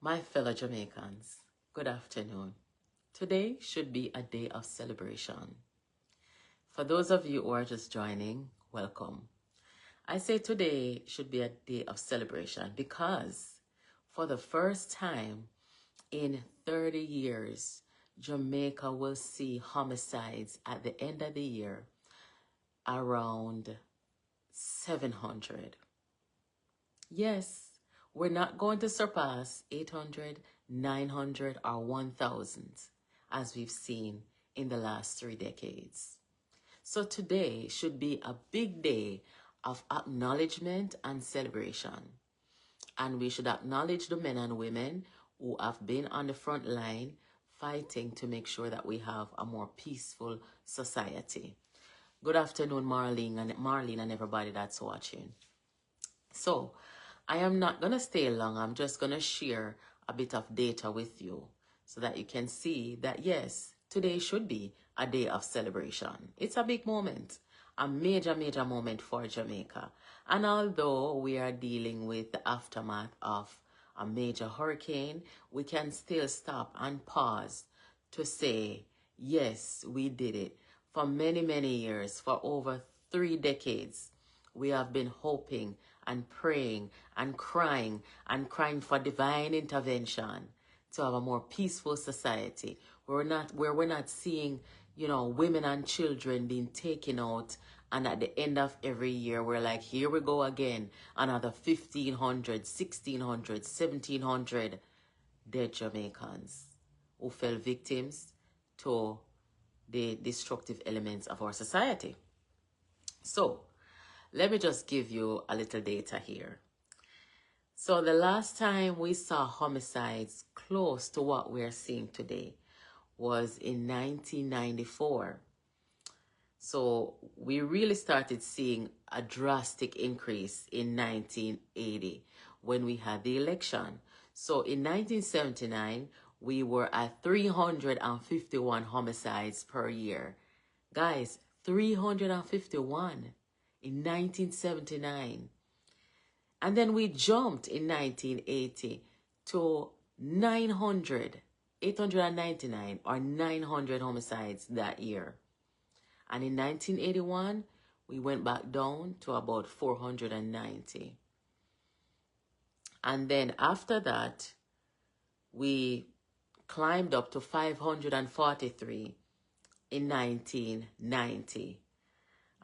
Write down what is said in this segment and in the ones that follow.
My fellow Jamaicans, good afternoon. Today should be a day of celebration. For those of you who are just joining, welcome. I say today should be a day of celebration because for the first time in 30 years, Jamaica will see homicides at the end of the year around 700. Yes, we're not going to surpass 800, 900, or 1,000 as we've seen in the last 3 decades. So today should be a big day of acknowledgement and celebration. And we should acknowledge the men and women who have been on the front line fighting to make sure that we have a more peaceful society. Good afternoon, Marlene and everybody that's watching. So, I am not going to stay long. I'm just going to share a bit of data with you so that you can see that, yes, today should be a day of celebration. It's a big moment, a major, major moment for Jamaica. And although we are dealing with the aftermath of a major hurricane, we can still stop and pause to say, yes, we did it. For many, many years, for over 3 decades, we have been hoping and praying and crying for divine intervention to have a more peaceful society where we're not seeing, women and children being taken out, and at the end of every year we're like, here we go again, another 1,500, 1,600, 1,700 dead Jamaicans who fell victims to the destructive elements of our society. So let me just give you a little data here. So the last time we saw homicides close to what we're seeing today was in 1994. So we really started seeing a drastic increase in 1980 when we had the election. So in 1979, we were at 351 homicides per year. Guys, 351 in 1979. And then we jumped in 1980 to 899 or 900 homicides that year. And in 1981, we went back down to about 490. And then after that, we climbed up to 543 in 1990.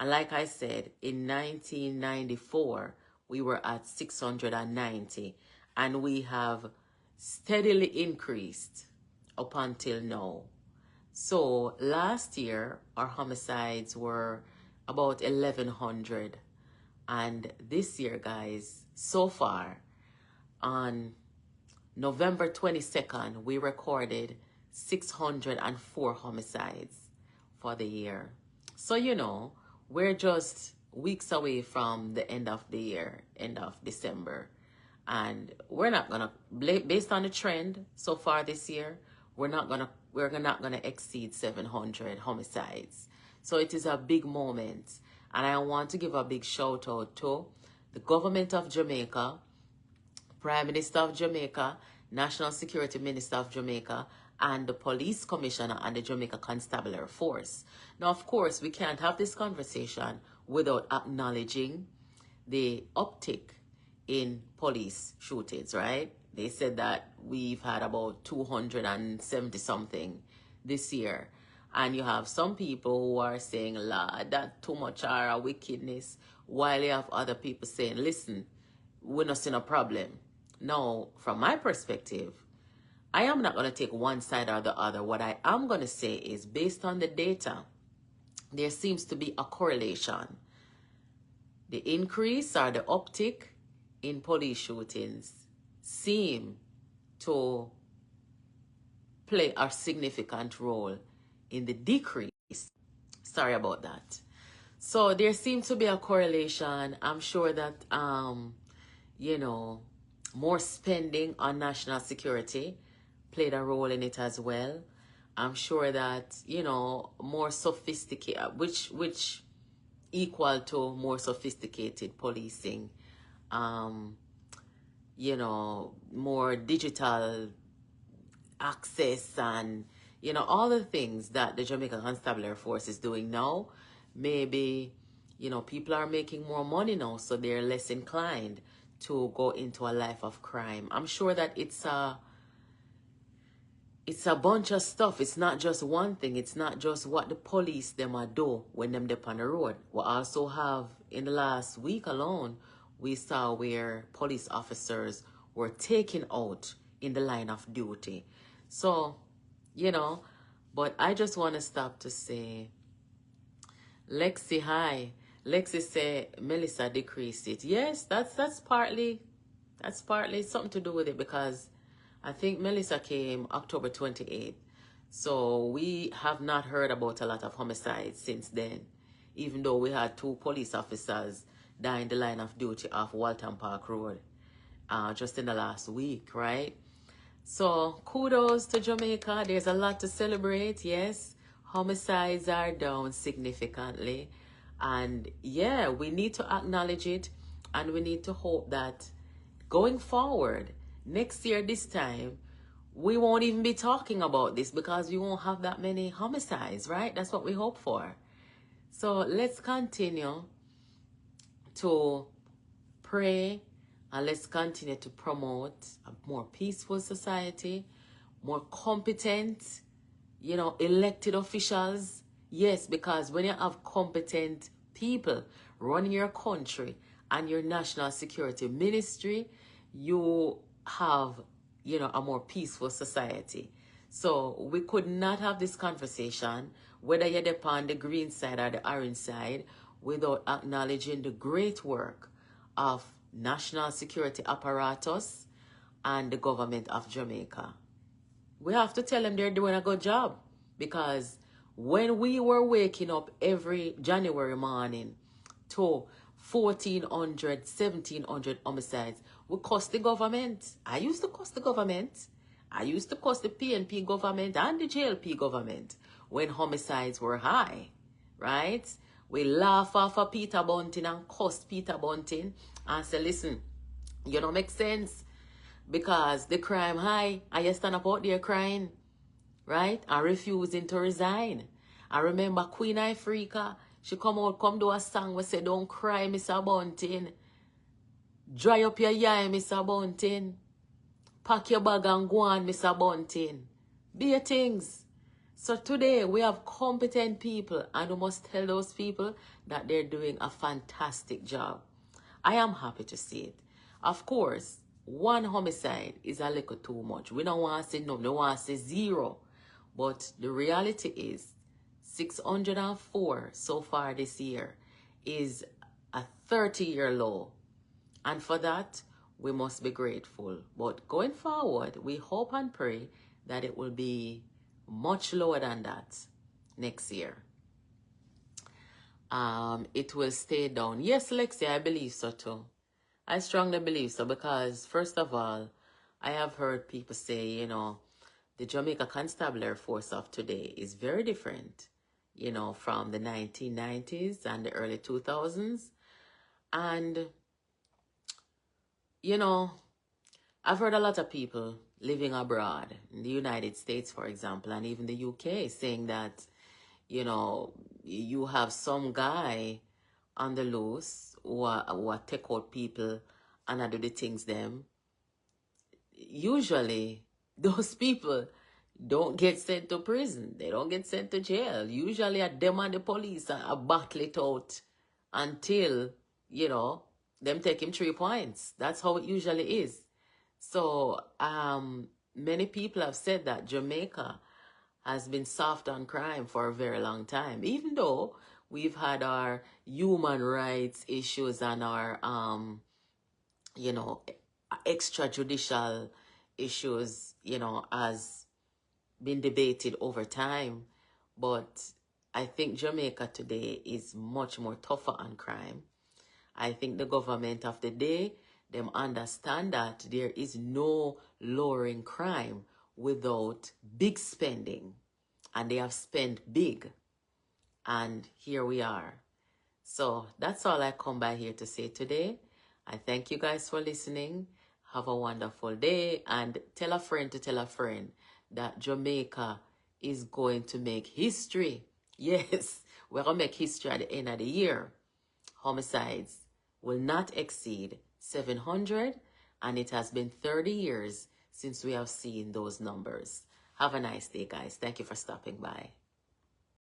And like I said, in 1994, we were at 690. And we have steadily increased up until now. So last year, our homicides were about 1,100. And this year, guys, so far, on November 22nd, we recorded 604 homicides for the year. So, we're just weeks away from the end of the year, end of December. And we're not going to, based on the trend so far this year, we're not going to exceed 700 homicides. So it is a big moment. And I want to give a big shout out to the government of Jamaica, Prime Minister of Jamaica, National Security Minister of Jamaica, and the Police Commissioner and the Jamaica Constabulary Force. Now, of course, we can't have this conversation without acknowledging the uptick in police shootings, right? They said that we've had about 270 something this year. And you have some people who are saying, Lord, that's too much are a wickedness, while you have other people saying, listen, we're not seeing a problem. Now, from my perspective, I am not going to take one side or the other. What I am going to say is, based on the data, there seems to be a correlation. The increase or the uptick in police shootings seem to play a significant role in the decrease. Sorry about that. So there seems to be a correlation. I'm sure that, more spending on national security played a role in it as well. I'm sure that, more sophisticated, which equal to more sophisticated policing. you know, more digital access and, you know, all the things that the Jamaican Constabulary Force is doing now. Maybe, you know, people are making more money now, so they're less inclined to go into a life of crime. I'm sure that it's a bunch of stuff. It's not just one thing. It's not just what the police them are do when them dip on the road. We also have, in the last week alone, we saw where police officers were taken out in the line of duty. So, you know, but I just want to stop to say, Lexi, hi. Lexi say Melissa decreased it. Yes, that's partly something to do with it, because I think Melissa came October 28th. So we have not heard about a lot of homicides since then, even though we had 2 police officers die in the line of duty off Walton Park Road just in the last week, right? So kudos to Jamaica. There's a lot to celebrate, yes. Homicides are down significantly. And yeah, we need to acknowledge it, and we need to hope that going forward, next year this time, we won't even be talking about this, because we won't have that many homicides, right? That's what we hope for. So let's continue to pray, and let's continue to promote a more peaceful society, more competent, you know, elected officials. Yes, because when you have competent people running your country and your national security ministry, you have, you know, a more peaceful society. So we could not have this conversation, whether you're on the green side or the orange side, without acknowledging the great work of national security apparatus and the government of Jamaica. We have to tell them they're doing a good job, because when we were waking up every January morning to 1,400, 1,700 homicides, we cuss the government. I used to cuss the government. I used to cuss the PNP government and the JLP government when homicides were high, right? We laugh off of Peter Bunting and cuss Peter Bunting and say, listen, you don't make sense, because the crime high and you stand up out there crying, right? And refusing to resign. I remember Queen Ifrica, she come do a song where say, don't cry, Mr. Bunting. Dry up your eye, Mr. Bunting. Pack your bag and go on, Mr. Bunting. Be your things. So today we have competent people, and we must tell those people that they're doing a fantastic job. I am happy to see it. Of course, one homicide is a little too much. We don't want to say no, we don't want to say 0. But the reality is 604 so far this year is a 30-year low. And for that, we must be grateful. But going forward, we hope and pray that it will be much lower than that next year. It will stay down. Yes, Lexi, I believe so too. I strongly believe so, because first of all, I have heard people say, you know, the Jamaica Constabulary Force of today is very different, you know, from the 1990s and the early 2000s. And, you know, I've heard a lot of people living abroad, in the United States, for example, and even the UK, saying that, you know, you have some guy on the loose who take out people and do the things them. Usually, those people don't get sent to prison. They don't get sent to jail. Usually, them and the police are battle it out until, you know, them take him 3 points. That's how it usually is. So, many people have said that Jamaica has been soft on crime for a very long time, even though we've had our human rights issues and our, you know, extrajudicial issues, you know, has been debated over time. But I think Jamaica today is much more tougher on crime. I think the government of the day, them understand that there is no lowering crime without big spending. And they have spent big. And here we are. So that's all I come by here to say today. I thank you guys for listening. Have a wonderful day, and tell a friend to tell a friend that Jamaica is going to make history. Yes, we're going to make history at the end of the year. Homicides will not exceed 700, and it has been 30 years since we have seen those numbers. Have a nice day, guys. Thank you for stopping by.